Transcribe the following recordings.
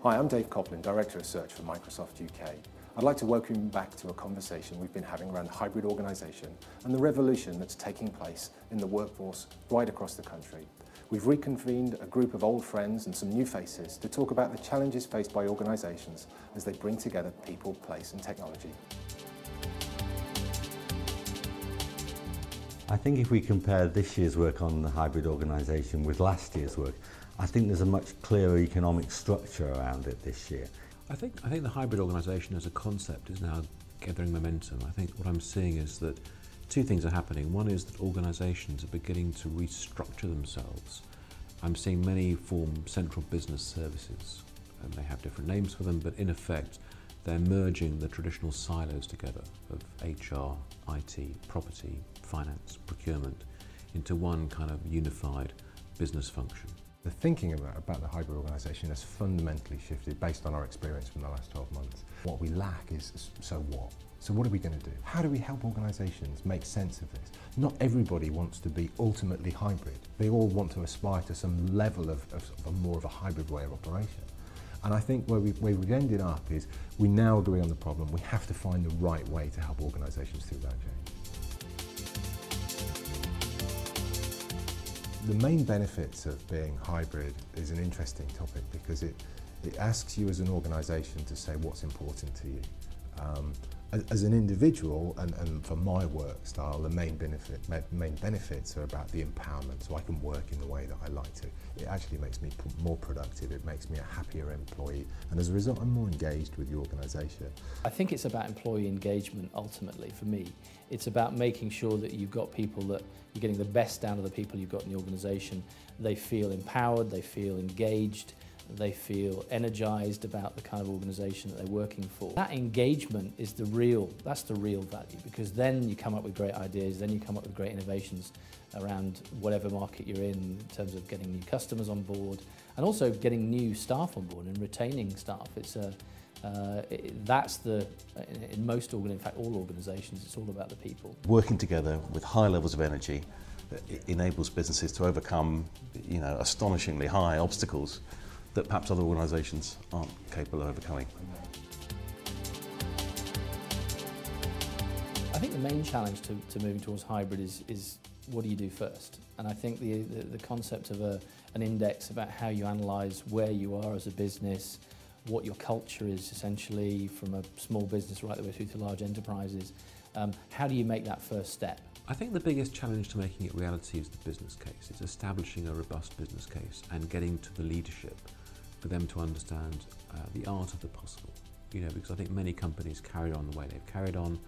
Hi, I'm Dave Coplin, Director of Search for Microsoft UK. I'd like to welcome you back to a conversation we've been having around hybrid organisation and the revolution that's taking place in the workforce right across the country. We've reconvened a group of old friends and some new faces to talk about the challenges faced by organisations as they bring together people, place and technology. I think if we compare this year's work on the hybrid organisation with last year's work, I think there's a much clearer economic structure around it this year. I think the hybrid organisation as a concept is now gathering momentum. I think what I'm seeing is that two things are happening. One is that organisations are beginning to restructure themselves. I'm seeing many form central business services, and they have different names for them, but in effect they're merging the traditional silos together of HR, IT, property, finance, procurement into one kind of unified business function. The thinking about the hybrid organisation has fundamentally shifted based on our experience from the last 12 months. What we lack is, so what? So what are we going to do? How do we help organisations make sense of this? Not everybody wants to be ultimately hybrid. They all want to aspire to some level of more of a hybrid way of operation. And I think where we've ended up is we now agree on the problem. We have to find the right way to help organisations through that change. The main benefits of being hybrid is an interesting topic because it asks you as an organisation to say what's important to you. As an individual and for my work style, the main benefits are about the empowerment, so I can work in the way that I like to. It actually makes me more productive, it makes me a happier employee, and as a result I'm more engaged with the organisation. I think it's about employee engagement ultimately for me. It's about making sure that you've got people that you're getting the best out of the people you've got in the organisation. They feel empowered, they feel engaged, they feel energised about the kind of organisation that they're working for. That engagement is that's the real value, because then you come up with great ideas, then you come up with great innovations around whatever market you're in terms of getting new customers on board and also getting new staff on board and retaining staff. In most in fact all organisations, it's all about the people. Working together with high levels of energy enables businesses to overcome, astonishingly high obstacles that perhaps other organisations aren't capable of overcoming. I think the main challenge to moving towards hybrid is what do you do first? And I think the concept of an index about how you analyse where you are as a business, what your culture is essentially from a small business right the way through to large enterprises, how do you make that first step? I think the biggest challenge to making it reality is the business case. It's establishing a robust business case and getting to the leadership for them to understand the art of the possible. Because I think many companies carried on the way they've carried on,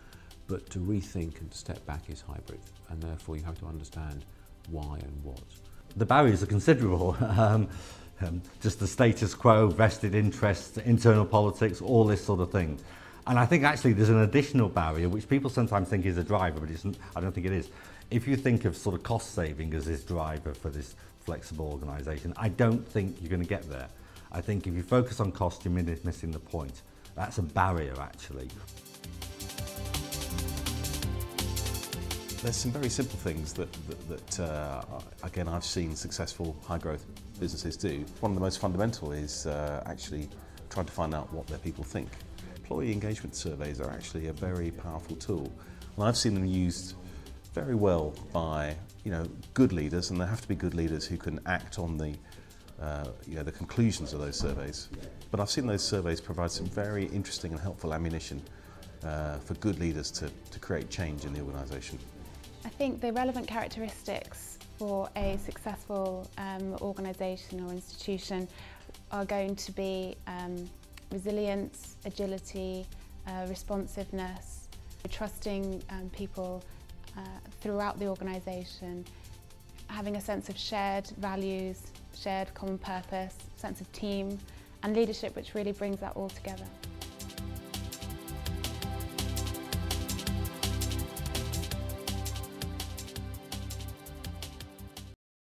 but to rethink and to step back is hybrid, and therefore you have to understand why and what. The barriers are considerable. Just the status quo, vested interests, internal politics, all this sort of thing. And I think actually there's an additional barrier which people sometimes think is a driver, but I don't think it is. If you think of sort of cost saving as this driver for this flexible organisation, I don't think you're going to get there. I think if you focus on cost, you're missing the point. That's a barrier actually. There's some very simple things that again, I've seen successful high growth businesses do. One of the most fundamental is actually trying to find out what their people think. Employee engagement surveys are actually a very powerful tool, and I've seen them used very well by good leaders, and there have to be good leaders who can act on the conclusions of those surveys. But I've seen those surveys provide some very interesting and helpful ammunition for good leaders to create change in the organisation. I think the relevant characteristics for a successful organisation or institution are going to be resilience, agility, responsiveness, trusting people throughout the organisation, having a sense of shared values, shared common purpose, sense of team and leadership which really brings that all together.